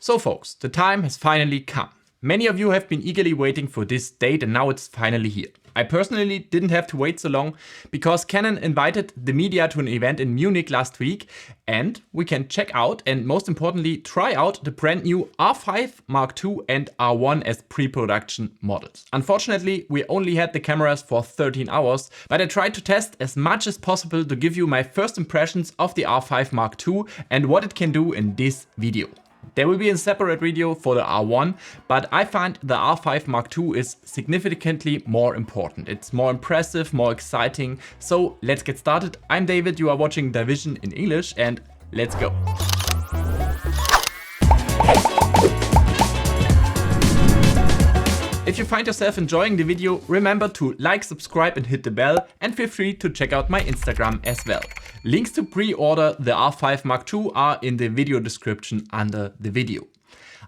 So folks, the time has finally come. Many of you have been eagerly waiting for this date and now it's finally here. I personally didn't have to wait so long because Canon invited the media to an event in Munich last week and we can check out and most importantly try out the brand new R5 Mark II and R1 as pre-production models. Unfortunately, we only had the cameras for 13 hours, but I tried to test as much as possible to give you my first impressions of the R5 Mark II and what it can do in this video. There will be a separate video for the R1, but I find the R5 Mark II is significantly more important. It's more impressive, more exciting. So let's get started. I'm David, you are watching Division in English and let's go. If you find yourself enjoying the video, remember to like, subscribe and hit the bell, and feel free to check out my Instagram as well. Links to pre-order the R5 Mark II are in the video description under the video.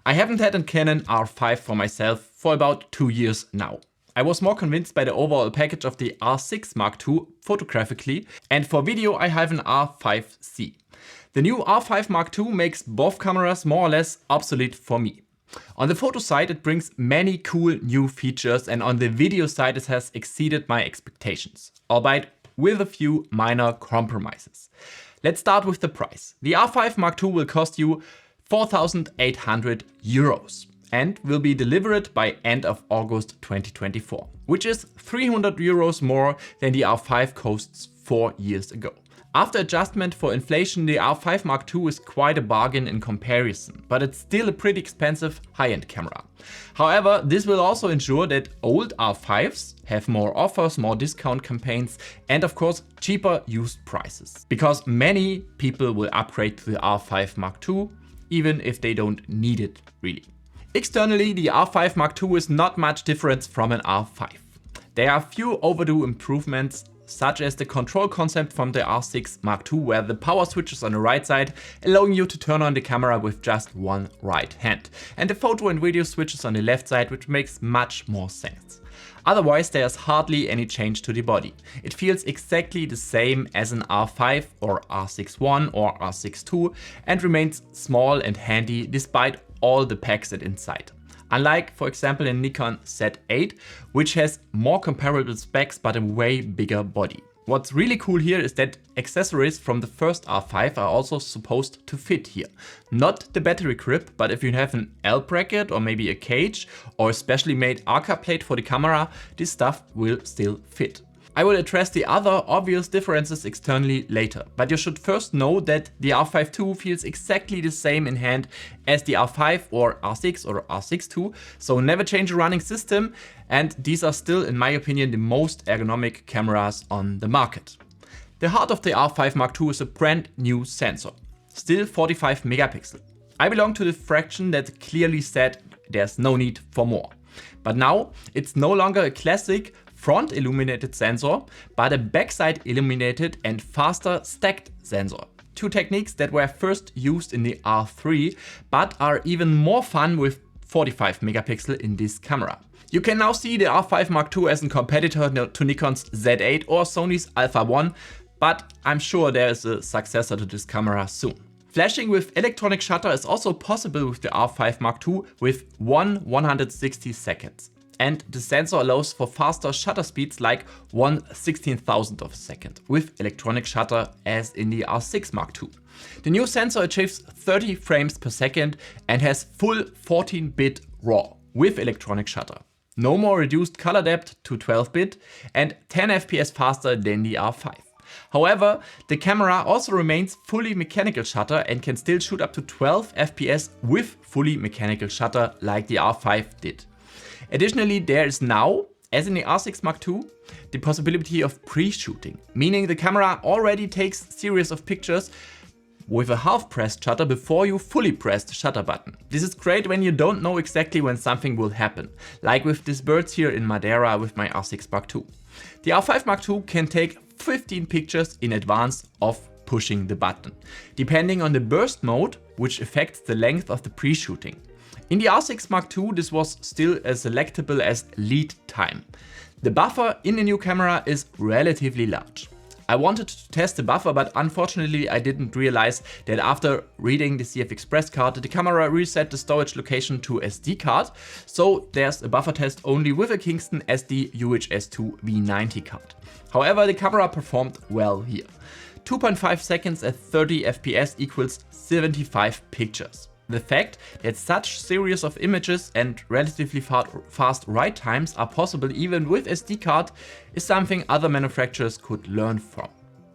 I haven't had a Canon R5 for myself for about 2 years now. I was more convinced by the overall package of the R6 Mark II photographically, and for video I have an R5C. The new R5 Mark II makes both cameras more or less obsolete for me. On the photo side it brings many cool new features and on the video side it has exceeded my expectations, albeit with a few minor compromises. Let's start with the price. The R5 Mark II will cost you 4,800 euros and will be delivered by end of August 2024, which is 300 euros more than the R5 costs 4 years ago. After adjustment for inflation, the R5 Mark II is quite a bargain in comparison, but it's still a pretty expensive high-end camera. However, this will also ensure that old R5s have more offers, more discount campaigns, and of course cheaper used prices. Because many people will upgrade to the R5 Mark II, even if they don't need it really. Externally, the R5 Mark II is not much different from an R5. There are few overdue improvements, such as the control concept from the R6 Mark II, where the power switch is on the right side, allowing you to turn on the camera with just one right hand, and the photo and video switch is on the left side, which makes much more sense. Otherwise, there's hardly any change to the body. It feels exactly the same as an R5 or R6 I or R6 II and remains small and handy despite all the packs inside. Unlike, for example, a Nikon Z8, which has more comparable specs but a way bigger body. What's really cool here is that accessories from the first R5 are also supposed to fit here. Not the battery grip, but if you have an L bracket or maybe a cage or a specially made ARCA plate for the camera, this stuff will still fit. I will address the other obvious differences externally later, but you should first know that the R5 II feels exactly the same in hand as the R5 or R6 or R6 II, so never change a running system, and these are still, in my opinion, the most ergonomic cameras on the market. The heart of the R5 Mark II is a brand new sensor, still 45 megapixel. I belong to the fraction that clearly said there's no need for more. But now it's no longer a classic front illuminated sensor, but a backside illuminated and faster stacked sensor. Two techniques that were first used in the R3, but are even more fun with 45 megapixel in this camera. You can now see the R5 Mark II as a competitor to Nikon's Z8 or Sony's Alpha 1, but I'm sure there is a successor to this camera soon. Flashing with electronic shutter is also possible with the R5 Mark II with 1/160 seconds. And the sensor allows for faster shutter speeds like 1/16,000 of a second with electronic shutter as in the R6 Mark II. The new sensor achieves 30 frames per second and has full 14-bit RAW with electronic shutter. No more reduced color depth to 12-bit and 10 FPS faster than the R5. However, the camera also remains fully mechanical shutter and can still shoot up to 12 FPS with fully mechanical shutter like the R5 did. Additionally, there is now, as in the R6 Mark II, the possibility of pre-shooting, meaning the camera already takes a series of pictures with a half-pressed shutter before you fully press the shutter button. This is great when you don't know exactly when something will happen, like with these birds here in Madeira with my R6 Mark II. The R5 Mark II can take 15 pictures in advance of pushing the button, depending on the burst mode, which affects the length of the pre-shooting. In the R6 Mark II, this was still as selectable as lead time. The buffer in the new camera is relatively large. I wanted to test the buffer, but unfortunately I didn't realize that after reading the CF Express card, the camera reset the storage location to SD card, so there's a buffer test only with a Kingston SD UHS-2 V90 card. However, the camera performed well here. 2.5 seconds at 30 FPS equals 75 pictures. The fact that such series of images and relatively fast write times are possible even with SD card is something other manufacturers could learn from.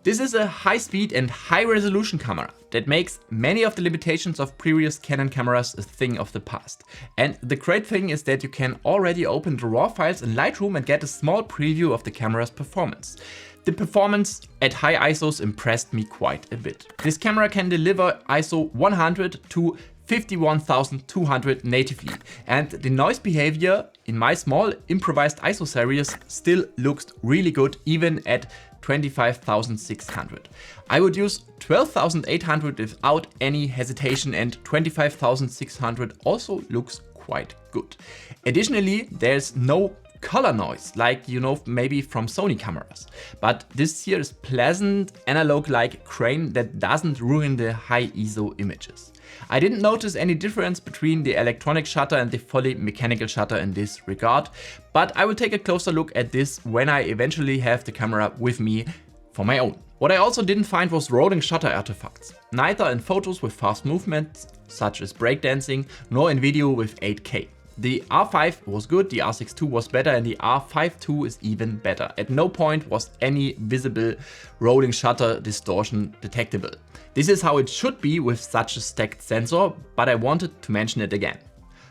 This is a high-speed and high-resolution camera that makes many of the limitations of previous Canon cameras a thing of the past. And the great thing is that you can already open the RAW files in Lightroom and get a small preview of the camera's performance. The performance at high ISOs impressed me quite a bit. This camera can deliver ISO 100 to 51,200 natively, and the noise behavior in my small improvised ISO series still looks really good even at 25,600. I would use 12,800 without any hesitation, and 25,600 also looks quite good. Additionally, there's no color noise like maybe from Sony cameras, but this here is pleasant analog-like grain that doesn't ruin the high ISO images. I didn't notice any difference between the electronic shutter and the fully mechanical shutter in this regard, but I will take a closer look at this when I eventually have the camera with me for my own. What I also didn't find was rolling shutter artifacts, neither in photos with fast movements such as breakdancing, nor in video with 8K. The R5 was good, the R6 II was better, and the R5 II is even better. At no point was any visible rolling shutter distortion detectable. This is how it should be with such a stacked sensor, but I wanted to mention it again.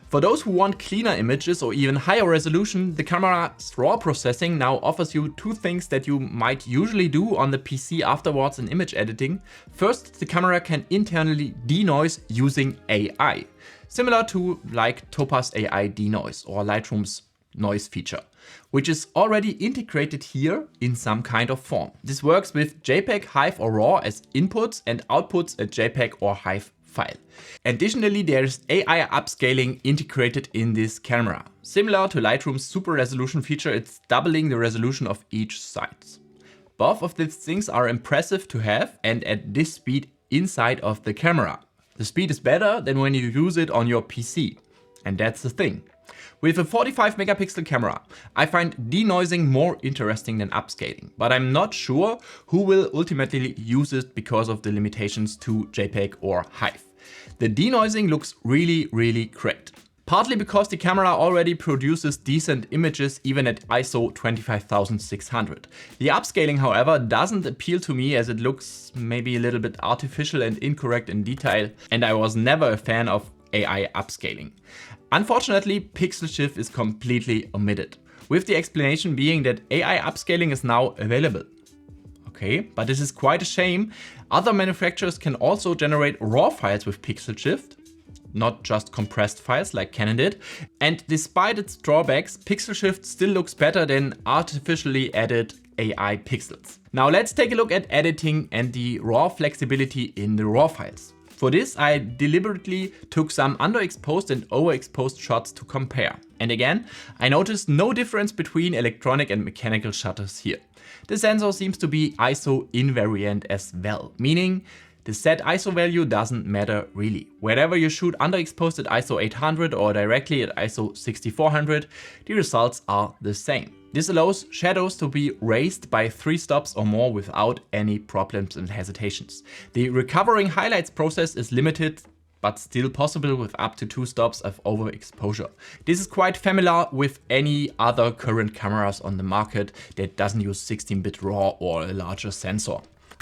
For those who want cleaner images or even higher resolution, the camera's RAW processing now offers you two things that you might usually do on the PC afterwards in image editing. First, the camera can internally denoise using AI. Similar to like Topaz AI denoise or Lightroom's noise feature, which is already integrated here in some kind of form. This works with JPEG, HEIF or RAW as inputs and outputs a JPEG or HEIF file. Additionally, there's AI upscaling integrated in this camera. Similar to Lightroom's super resolution feature, it's doubling the resolution of each side. Both of these things are impressive to have and at this speed inside of the camera. The speed is better than when you use it on your PC, and that's the thing. With a 45 megapixel camera, I find denoising more interesting than upscaling, but I'm not sure who will ultimately use it because of the limitations to JPEG or HEIF. The denoising looks really great. Partly because the camera already produces decent images even at ISO 25,600. The upscaling, however, doesn't appeal to me as it looks maybe a little bit artificial and incorrect in detail, and I was never a fan of AI upscaling. Unfortunately, pixel shift is completely omitted, with the explanation being that AI upscaling is now available. Okay, but this is quite a shame. Other manufacturers can also generate RAW files with pixel shift, not just compressed files like Canon did. And despite its drawbacks, pixel shift still looks better than artificially added AI pixels. Now let's take a look at editing and the RAW flexibility in the RAW files. For this, I deliberately took some underexposed and overexposed shots to compare. And again, I noticed no difference between electronic and mechanical shutters here. The sensor seems to be ISO invariant as well, meaning the set ISO value doesn't matter really. Wherever you shoot underexposed at ISO 800 or directly at ISO 6400, the results are the same. This allows shadows to be raised by 3 stops or more without any problems and hesitations. The recovering highlights process is limited, but still possible with up to 2 stops of overexposure. This is quite familiar with any other current cameras on the market that doesn't use 16-bit RAW or a larger sensor.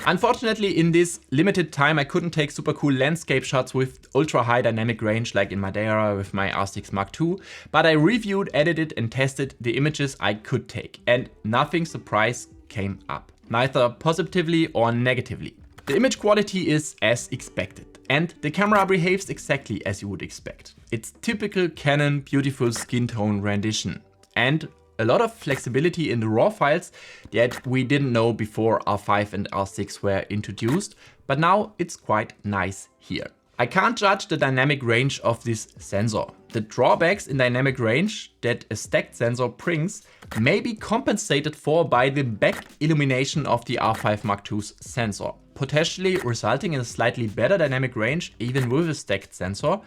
Unfortunately, in this limited time, I couldn't take super cool landscape shots with ultra high dynamic range like in Madeira with my R6 Mark II, but I reviewed, edited and tested the images I could take, and nothing surprise came up, neither positively or negatively. The image quality is as expected, and the camera behaves exactly as you would expect. It's typical Canon beautiful skin tone rendition, and a lot of flexibility in the RAW files that we didn't know before R5 and R6 were introduced, but now it's quite nice here. I can't judge the dynamic range of this sensor. The drawbacks in dynamic range that a stacked sensor brings may be compensated for by the back illumination of the R5 Mark II's sensor, potentially resulting in a slightly better dynamic range even with a stacked sensor.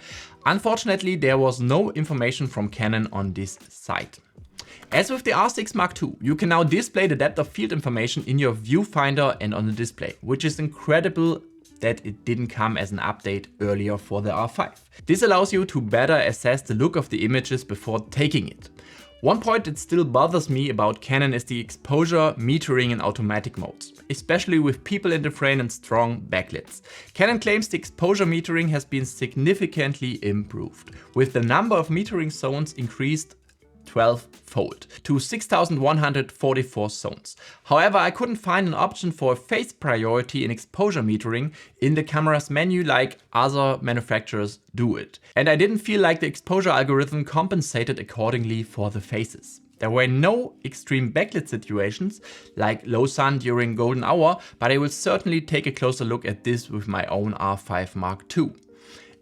Unfortunately, there was no information from Canon on this side. As with the R6 Mark II, you can now display the depth of field information in your viewfinder and on the display, which is incredible that it didn't come as an update earlier for the R5. This allows you to better assess the look of the images before taking it. One point that still bothers me about Canon is the exposure metering in automatic modes, especially with people in the frame and strong backlights. Canon claims the exposure metering has been significantly improved, with the number of metering zones increased 12-fold to 6,144 zones. However, I couldn't find an option for a phase priority in exposure metering in the camera's menu like other manufacturers do it. And I didn't feel like the exposure algorithm compensated accordingly for the phases. There were no extreme backlit situations like low sun during golden hour, but I will certainly take a closer look at this with my own R5 Mark II.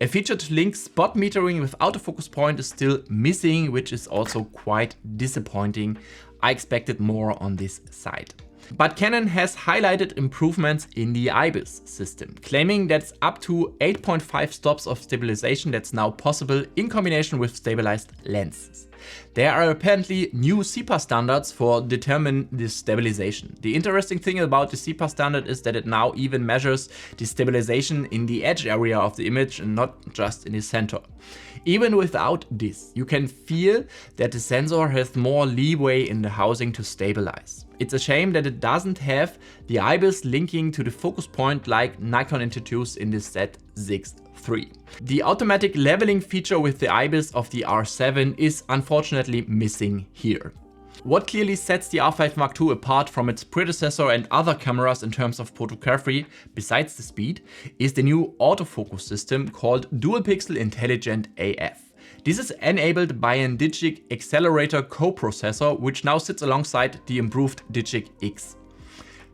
A feature to link spot metering with autofocus point is still missing, which is also quite disappointing. I expected more on this side. But Canon has highlighted improvements in the IBIS system, claiming that's up to 8.5 stops of stabilization that's now possible in combination with stabilized lenses. There are apparently new CPA standards for determine this stabilization. The interesting thing about the CPA standard is that it now even measures the stabilization in the edge area of the image and not just in the center. Even without this, you can feel that the sensor has more leeway in the housing to stabilize. It's a shame that it doesn't have the IBIS linking to the focus point like Nikon introduced in the Z6 III. The automatic leveling feature with the IBIS of the R7 is unfortunately missing here. What clearly sets the R5 Mark II apart from its predecessor and other cameras in terms of photography, besides the speed, is the new autofocus system called Dual Pixel Intelligent AF. This is enabled by an Digic Accelerator coprocessor, which now sits alongside the improved Digic X.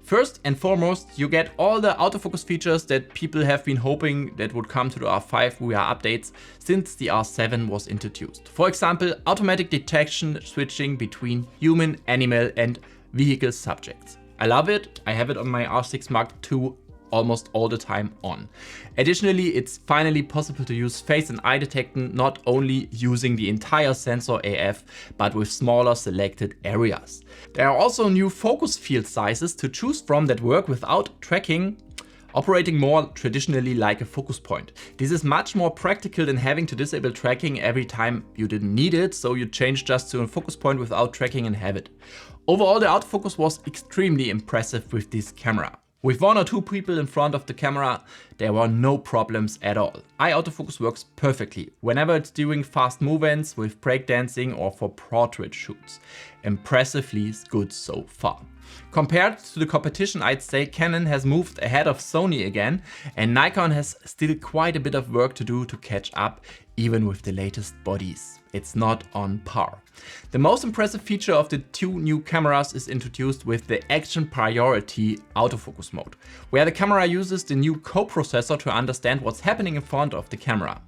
First and foremost, you get all the autofocus features that people have been hoping that would come to the R5 via updates since the R7 was introduced. For example, automatic detection switching between human, animal and vehicle subjects. I love it. I have it on my R6 Mark II almost all the time on. Additionally, it's finally possible to use face and eye detection not only using the entire sensor AF, but with smaller selected areas. There are also new focus field sizes to choose from that work without tracking, operating more traditionally like a focus point. This is much more practical than having to disable tracking every time you didn't need it, so you change just to a focus point without tracking and have it. Overall, the autofocus was extremely impressive with this camera. With one or two people in front of the camera, there were no problems at all. Eye autofocus works perfectly, whenever it's doing fast movements with breakdancing or for portrait shoots. Impressively good so far. Compared to the competition, I'd say Canon has moved ahead of Sony again, and Nikon has still quite a bit of work to do to catch up, even with the latest bodies. It's not on par. The most impressive feature of the two new cameras is introduced with the Action Priority autofocus mode, where the camera uses the new coprocessor to understand what's happening in front of the camera.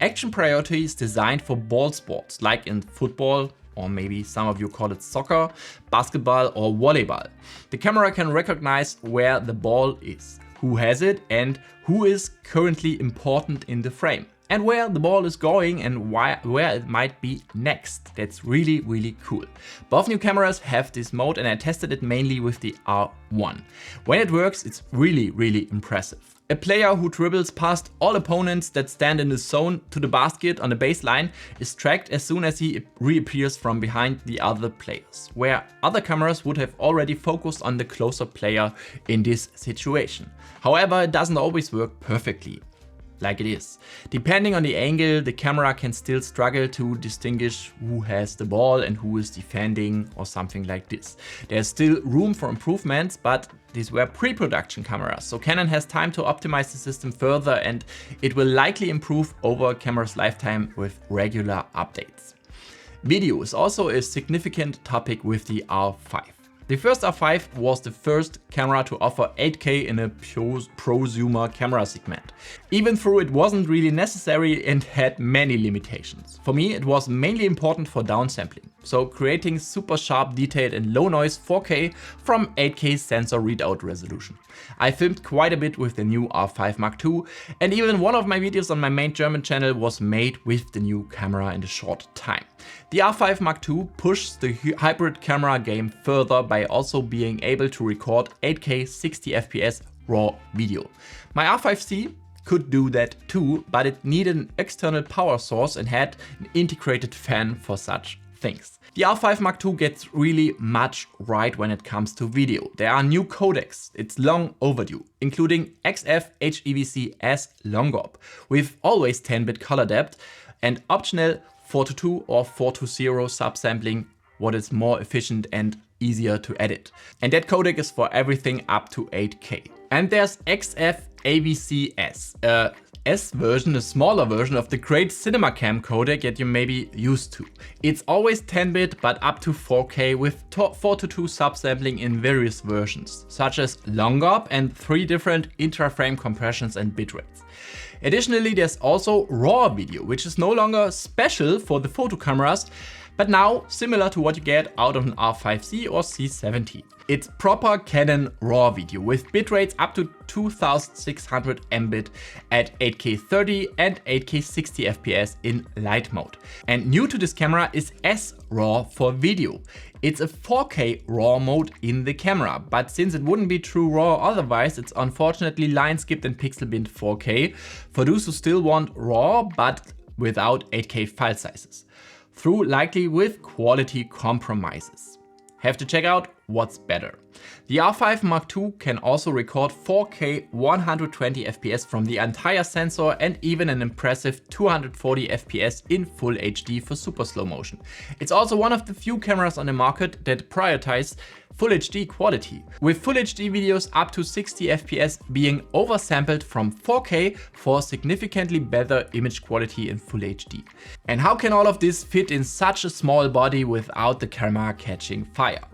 Action Priority is designed for ball sports, like in football, or maybe some of you call it soccer, basketball or volleyball. The camera can recognize where the ball is, who has it and who is currently important in the frame, and where the ball is going and where it might be next. That's really, really cool. Both new cameras have this mode and I tested it mainly with the R1. When it works, it's really, really impressive. A player who dribbles past all opponents that stand in the zone to the basket on the baseline is tracked as soon as he reappears from behind the other players, where other cameras would have already focused on the closer player in this situation. However, it doesn't always work perfectly, like it is. Depending on the angle, the camera can still struggle to distinguish who has the ball and who is defending or something like this. There's still room for improvements, but these were pre-production cameras, so Canon has time to optimize the system further and it will likely improve over camera's lifetime with regular updates. Video is also a significant topic with the R5. The first R5 was the first camera to offer 8K in a prosumer camera segment, even though it wasn't really necessary and had many limitations. For me, it was mainly important for downsampling, so creating super sharp, detailed and low noise 4K from 8K sensor readout resolution. I filmed quite a bit with the new R5 Mark II, and even one of my videos on my main German channel was made with the new camera in a short time. The R5 Mark II pushed the hybrid camera game further by also being able to record 8K 60 FPS raw video. My R5C could do that too, but it needed an external power source and had an integrated fan for such things. The R5 Mark II gets really much right when it comes to video. There are new codecs, it's long overdue, including XF HEVC-S Longop with always 10-bit color depth and optional 4:2 or 4:0 subsampling, what is more efficient and easier to edit. And that codec is for everything up to 8K. And there's XF AVC-S, a S version, a smaller version of the great cinema cam codec that you may be used to. It's always 10-bit but up to 4K with 4:2 subsampling in various versions, such as Longop and 3 different intra-frame compressions and bitrates. Additionally, there's also RAW video, which is no longer special for the photo cameras, but now similar to what you get out of an R5C or C70. It's proper Canon RAW video with bitrates up to 2600 Mbit at 8K 30 and 8K 60 FPS in light mode. And new to this camera is S-RAW for video. It's a 4K RAW mode in the camera, but since it wouldn't be true RAW otherwise, it's unfortunately line skipped and pixel binned 4K for those who still want RAW but without 8K file sizes, through likely with quality compromises. Have to check out what's better. The R5 Mark II can also record 4K 120 FPS from the entire sensor and even an impressive 240 FPS in full HD for super slow motion. It's also one of the few cameras on the market that prioritize full HD quality, with full HD videos up to 60 FPS being oversampled from 4K for significantly better image quality in full HD. And how can all of this fit in such a small body without the camera catching fire?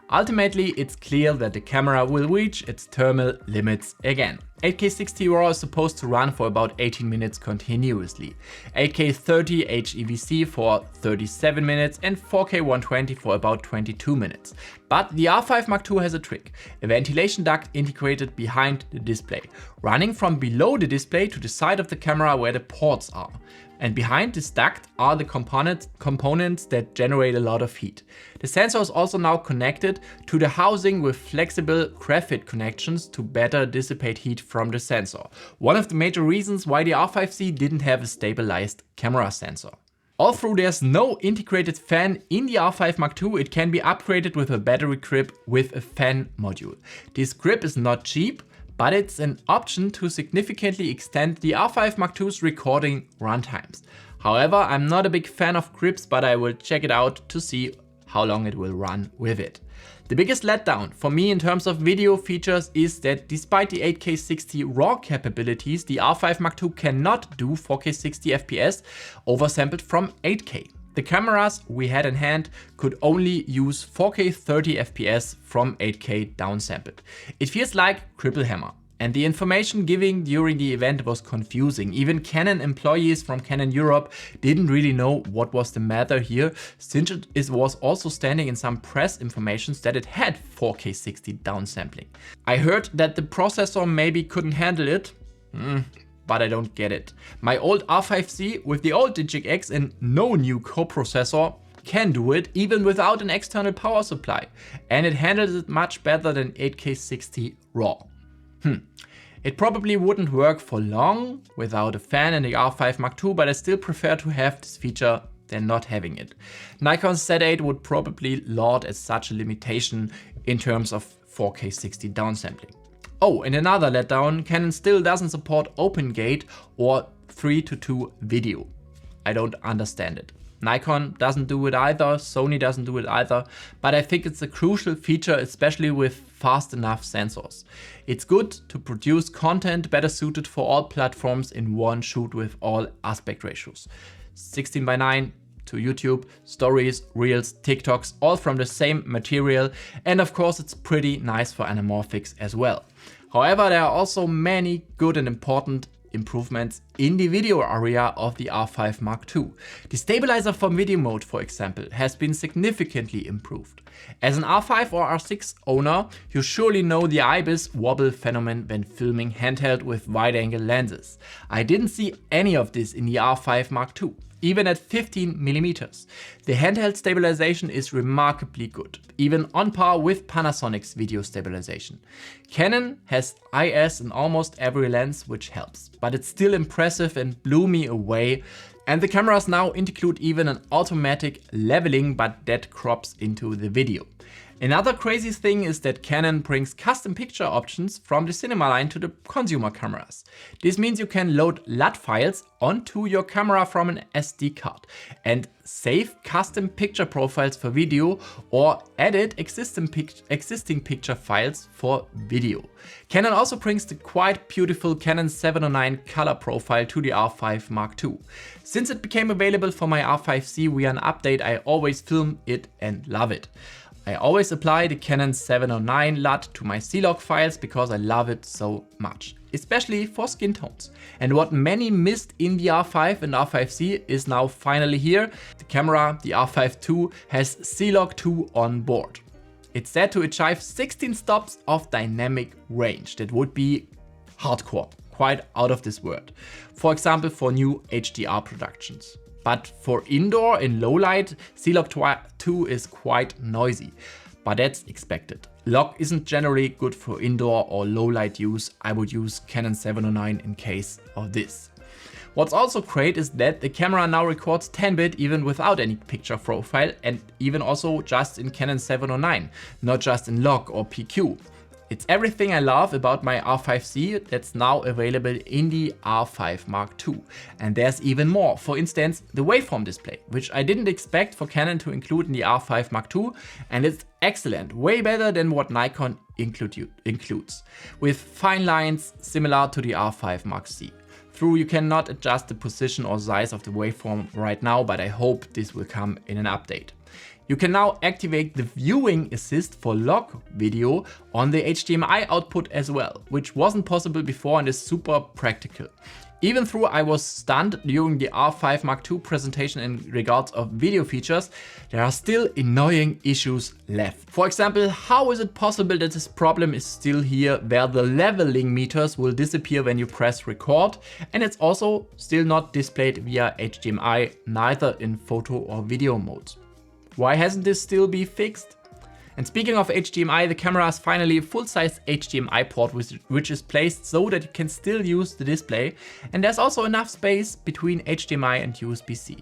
Ultimately, it's clear that the camera will reach its thermal limits again. 8K 60 RAW is supposed to run for about 18 minutes continuously, 8K 30 HEVC for 37 minutes and 4K 120 for about 22 minutes. But the R5 Mark II has a trick, a ventilation duct integrated behind the display, running from below the display to the side of the camera where the ports are. And behind this duct are the components that generate a lot of heat. The sensor is also now connected to the housing with flexible graphite connections to better dissipate heat from the sensor. One of the major reasons why the R5C didn't have a stabilized camera sensor. Although there's no integrated fan in the R5 Mark II, it can be upgraded with a battery grip with a fan module. This grip is not cheap, but it's an option to significantly extend the R5 Mark II's recording runtimes. However, I'm not a big fan of grips, but I will check it out to see how long it will run with it. The biggest letdown for me in terms of video features is that despite the 8K 60 RAW capabilities, the R5 Mark II cannot do 4K 60 FPS oversampled from 8K. The cameras we had in hand could only use 4K 30 FPS from 8K downsampled. It feels like triple hammer. And the information given during the event was confusing. Even Canon employees from Canon Europe didn't really know what was the matter here, since it was also standing in some press information that it had 4K 60 downsampling. I heard that the processor maybe couldn't handle it, but I don't get it. My old R5C with the old Digic X and no new coprocessor can do it even without an external power supply. And it handles it much better than 8K 60 RAW. It probably wouldn't work for long without a fan in the R5 Mark II, but I still prefer to have this feature than not having it. Nikon's Z8 would probably laud as such a limitation in terms of 4K 60 downsampling. Oh, and another letdown, Canon still doesn't support OpenGate or 3:2 video. I don't understand it. Nikon doesn't do it either, Sony doesn't do it either, but I think it's a crucial feature, especially with fast enough sensors. It's good to produce content better suited for all platforms in one shoot with all aspect ratios. 16:9, to YouTube, stories, reels, TikToks, all from the same material. And of course, it's pretty nice for anamorphics as well. However, there are also many good and important improvements in the video area of the R5 Mark II. The stabilizer from video mode, for example, has been significantly improved. As an R5 or R6 owner, you surely know the IBIS wobble phenomenon when filming handheld with wide-angle lenses. I didn't see any of this in the R5 Mark II. Even at 15mm. The handheld stabilization is remarkably good, even on par with Panasonic's video stabilization. Canon has IS in almost every lens, which helps, but it's still impressive and blew me away. And the cameras now include even an automatic leveling, but that crops into the video. Another crazy thing is that Canon brings custom picture options from the cinema line to the consumer cameras. This means you can load LUT files onto your camera from an SD card and save custom picture profiles for video or edit existing picture files for video. Canon also brings the quite beautiful Canon 709 color profile to the R5 Mark II. Since it became available for my R5C via an update, I always film it and love it. I always apply the Canon 709 LUT to my C-Log files because I love it so much, especially for skin tones. And what many missed in the R5 and R5C is now finally here. The camera, the R5 II, has C-Log 2 on board. It's said to achieve 16 stops of dynamic range. That would be hardcore, quite out of this world. For example, for new HDR productions. But for indoor in low light, C-Log 2 is quite noisy, but that's expected. Log isn't generally good for indoor or low light use. I would use Canon 709 in case of this. What's also great is that the camera now records 10-bit even without any picture profile, and even also just in Canon 709, not just in Log or PQ. It's everything I love about my R5C that's now available in the R5 Mark II. And there's even more. For instance, the waveform display, which I didn't expect for Canon to include in the R5 Mark II, and it's excellent, way better than what Nikon includes, with fine lines similar to the R5 Mark C. True, you cannot adjust the position or size of the waveform right now, but I hope this will come in an update. You can now activate the viewing assist for log video on the HDMI output as well, which wasn't possible before and is super practical. Even though I was stunned during the R5 Mark II presentation in regards of video features, there are still annoying issues left. For example, how is it possible that this problem is still here where the leveling meters will disappear when you press record, and it's also still not displayed via HDMI, neither in photo or video modes? Why hasn't this still been fixed? And speaking of HDMI, the camera has finally a full-size HDMI port which is placed so that you can still use the display, and there's also enough space between HDMI and USB-C.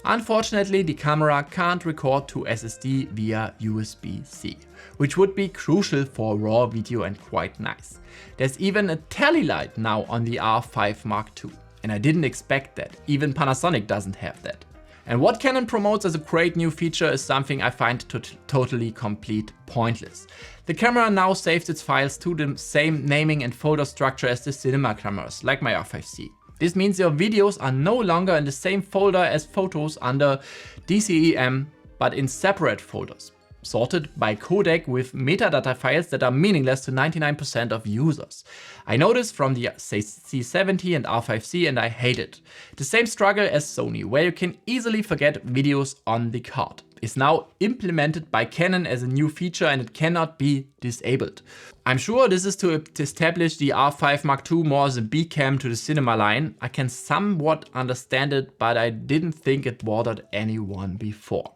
Unfortunately, the camera can't record to SSD via USB-C, which would be crucial for raw video and quite nice. There's even a tally light now on the R5 Mark II, and I didn't expect that. Even Panasonic doesn't have that. And what Canon promotes as a great new feature is something I find totally complete pointless. The camera now saves its files to the same naming and folder structure as the cinema cameras, like my R5C. This means your videos are no longer in the same folder as photos under DCEM, but in separate folders, sorted by codec with metadata files that are meaningless to 99% of users. I noticed from the C70 and R5C and I hate it. The same struggle as Sony, where you can easily forget videos on the card, is now implemented by Canon as a new feature and it cannot be disabled. I'm sure this is to establish the R5 Mark II more as a B cam to the cinema line. I can somewhat understand it, but I didn't think it bothered anyone before.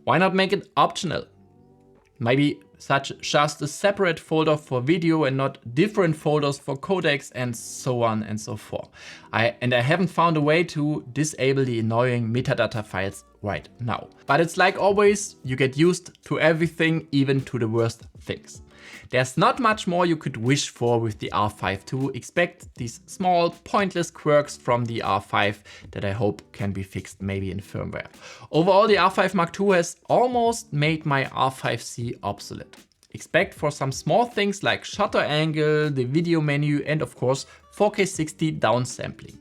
Why not make it optional? Maybe just a separate folder for video and not different folders for codecs and so on and so forth. I haven't found a way to disable the annoying metadata files right now. But it's like always, you get used to everything, even to the worst things. There's not much more you could wish for with the R5 II. Expect these small pointless quirks from the R5 that I hope can be fixed maybe in firmware. Overall, the R5 Mark II has almost made my R5C obsolete. Expect for some small things like shutter angle, the video menu, and of course 4K 60 downsampling.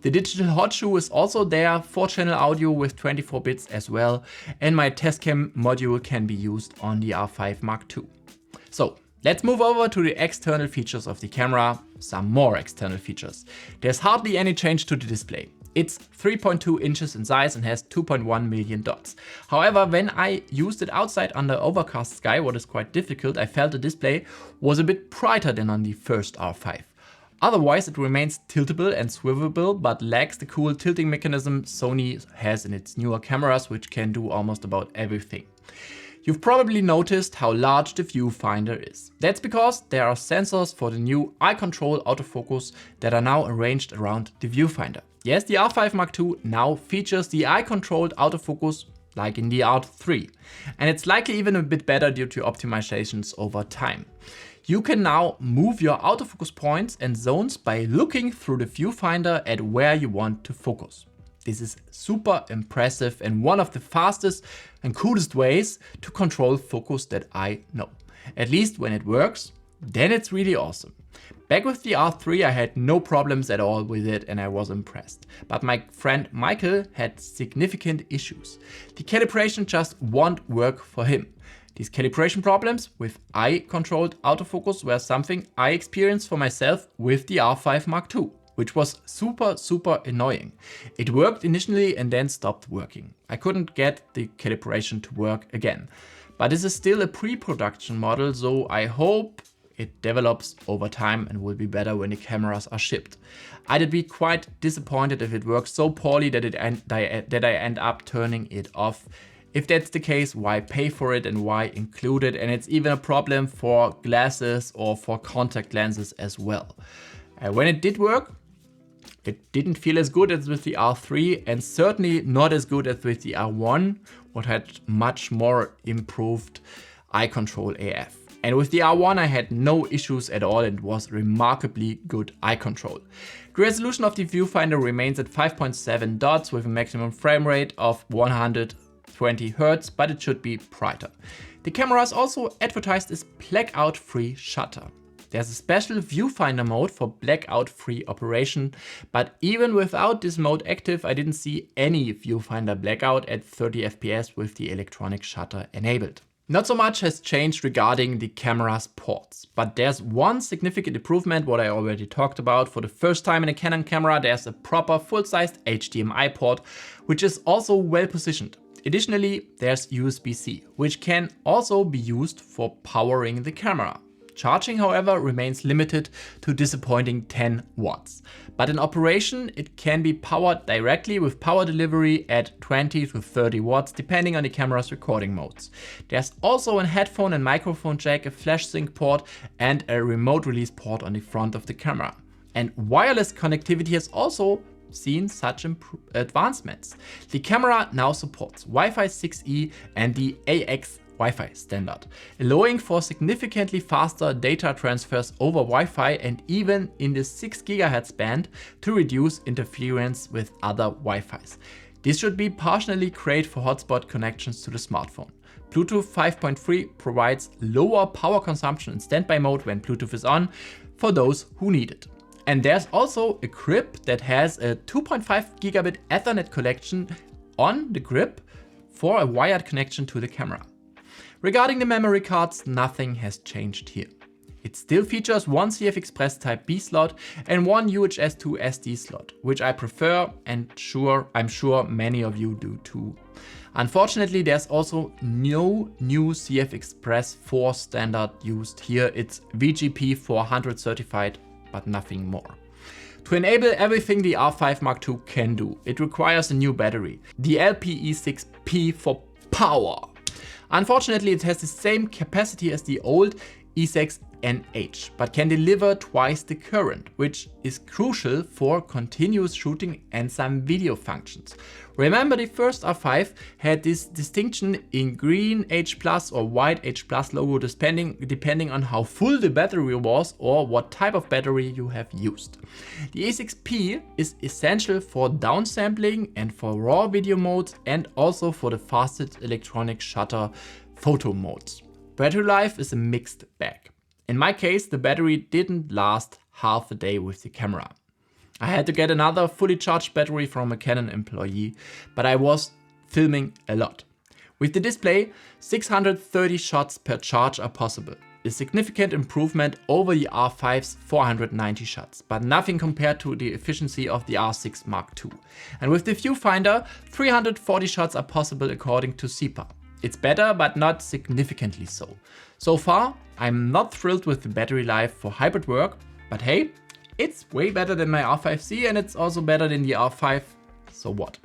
The digital hot shoe is also there, 4-channel audio with 24 bits as well, and my test cam module can be used on the R5 Mark II. So let's move over to the external features of the camera, some more external features. There's hardly any change to the display. It's 3.2 inches in size and has 2.1 million dots. However, when I used it outside under overcast sky, what is quite difficult, I felt the display was a bit brighter than on the first R5. Otherwise, it remains tiltable and swivelable, but lacks the cool tilting mechanism Sony has in its newer cameras, which can do almost about everything. You've probably noticed how large the viewfinder is. That's because there are sensors for the new eye control autofocus that are now arranged around the viewfinder. Yes, the R5 Mark II now features the eye-controlled autofocus like in the R3, and it's likely even a bit better due to optimizations over time. You can now move your autofocus points and zones by looking through the viewfinder at where you want to focus. This is super impressive and one of the fastest and coolest ways to control focus that I know. At least when it works, then it's really awesome. Back with the R3 I had no problems at all with it and I was impressed. But my friend Michael had significant issues. The calibration just won't work for him. These calibration problems with eye-controlled autofocus were something I experienced for myself with the R5 Mark II, which was super annoying. It worked initially and then stopped working. I couldn't get the calibration to work again. But this is still a pre-production model, so I hope it develops over time and will be better when the cameras are shipped. I'd be quite disappointed if it works so poorly that I end up turning it off. If that's the case, why pay for it and why include it? And it's even a problem for glasses or for contact lenses as well. When it did work, it didn't feel as good as with the R3 and certainly not as good as with the R1, what had much more improved eye control AF. And with the R1 I had no issues at all and was remarkably good eye control. The resolution of the viewfinder remains at 5.7 dots with a maximum frame rate of 120 Hz, but it should be brighter. The camera is also advertised as blackout-free shutter. There's a special viewfinder mode for blackout-free operation, but even without this mode active, I didn't see any viewfinder blackout at 30 FPS with the electronic shutter enabled. Not so much has changed regarding the camera's ports, but there's one significant improvement, what I already talked about. For the first time in a Canon camera, there's a proper full-sized HDMI port, which is also well positioned. Additionally, there's USB-C, which can also be used for powering the camera. Charging, however, remains limited to disappointing 10 watts. But in operation, it can be powered directly with power delivery at 20 to 30 watts, depending on the camera's recording modes. There's also a headphone and microphone jack, a flash sync port, and a remote release port on the front of the camera. And wireless connectivity has also seen such advancements. The camera now supports Wi-Fi 6E and the AX Wi-Fi standard, allowing for significantly faster data transfers over Wi-Fi and even in the 6 GHz band to reduce interference with other Wi-Fis. This should be partially great for hotspot connections to the smartphone. Bluetooth 5.3 provides lower power consumption in standby mode when Bluetooth is on for those who need it. And there's also a grip that has a 2.5 gigabit Ethernet connection on the grip for a wired connection to the camera. Regarding the memory cards, nothing has changed here. It still features one CF Express Type B slot and one UHS 2 SD slot, which I prefer and I'm sure many of you do too. Unfortunately, there's also no new CF Express 4 standard used here. It's VGP 400 certified, but nothing more. To enable everything the R5 Mark II can do, it requires a new battery, the LPE6P for power. Unfortunately, it has the same capacity as the old E6 NH, but can deliver twice the current, which is crucial for continuous shooting and some video functions. Remember, the first R5 had this distinction in green H+ or white H+ logo depending on how full the battery was or what type of battery you have used. The A6P is essential for downsampling and for raw video modes and also for the fastest electronic shutter photo modes. Battery life is a mixed bag. In my case, the battery didn't last half a day with the camera. I had to get another fully charged battery from a Canon employee, but I was filming a lot. With the display, 630 shots per charge are possible. A significant improvement over the R5's 490 shots, but nothing compared to the efficiency of the R6 Mark II. And with the viewfinder, 340 shots are possible according to CIPA. It's better, but not significantly so. So far, I'm not thrilled with the battery life for hybrid work, but hey, it's way better than my R5C and it's also better than the R5, so what?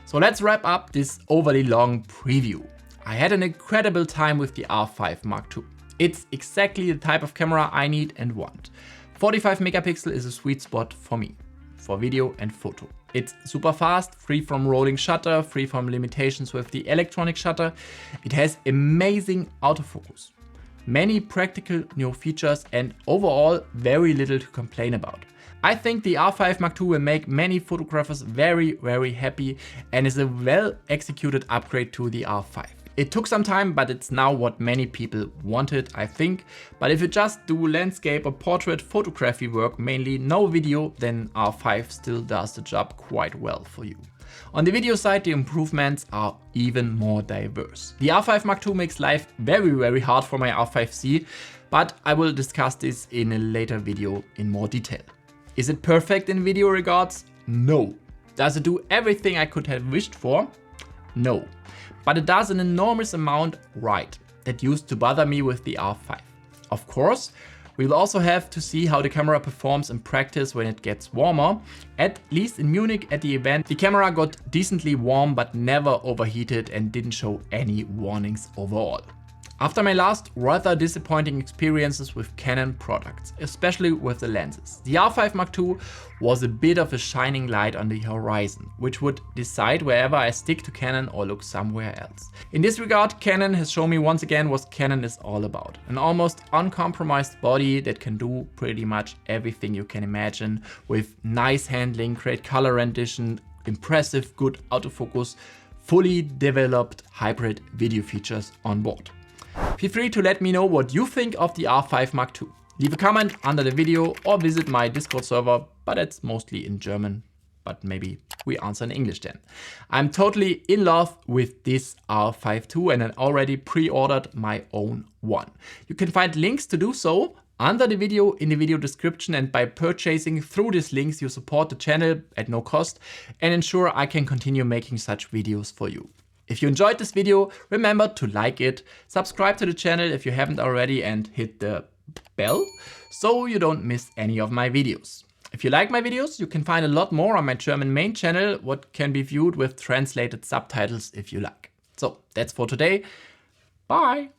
So let's wrap up this overly long preview. I had an incredible time with the R5 Mark II. It's exactly the type of camera I need and want. 45 megapixel is a sweet spot for me, for video and photo. It's super fast, free from rolling shutter, free from limitations with the electronic shutter. It has amazing autofocus, many practical new features and overall very little to complain about. I think the R5 Mark II will make many photographers very, very happy and is a well executed upgrade to the R5. It took some time, but it's now what many people wanted, I think. But if you just do landscape or portrait photography work, mainly no video, then R5 still does the job quite well for you. On the video side, the improvements are even more diverse. The R5 Mark II makes life very, very hard for my R5C, but I will discuss this in a later video in more detail. Is it perfect in video regards? No. Does it do everything I could have wished for? No. But it does an enormous amount right that used to bother me with the R5. Of course, we will also have to see how the camera performs in practice when it gets warmer. At least in Munich at the event, the camera got decently warm but never overheated and didn't show any warnings overall. After my last rather disappointing experiences with Canon products, especially with the lenses, the R5 Mark II was a bit of a shining light on the horizon, which would decide wherever I stick to Canon or look somewhere else. In this regard, Canon has shown me once again what Canon is all about. An almost uncompromised body that can do pretty much everything you can imagine, with nice handling, great color rendition, impressive good autofocus, fully developed hybrid video features on board. Feel free to let me know what you think of the R5 Mark II. Leave a comment under the video or visit my Discord server, but it's mostly in German, but maybe we answer in English then. I'm totally in love with this R5 II and I already pre-ordered my own one. You can find links to do so under the video in the video description, and by purchasing through these links you support the channel at no cost and ensure I can continue making such videos for you. If you enjoyed this video, remember to like it, subscribe to the channel if you haven't already and hit the bell so you don't miss any of my videos. If you like my videos, you can find a lot more on my German main channel, what can be viewed with translated subtitles if you like. So that's for today. Bye!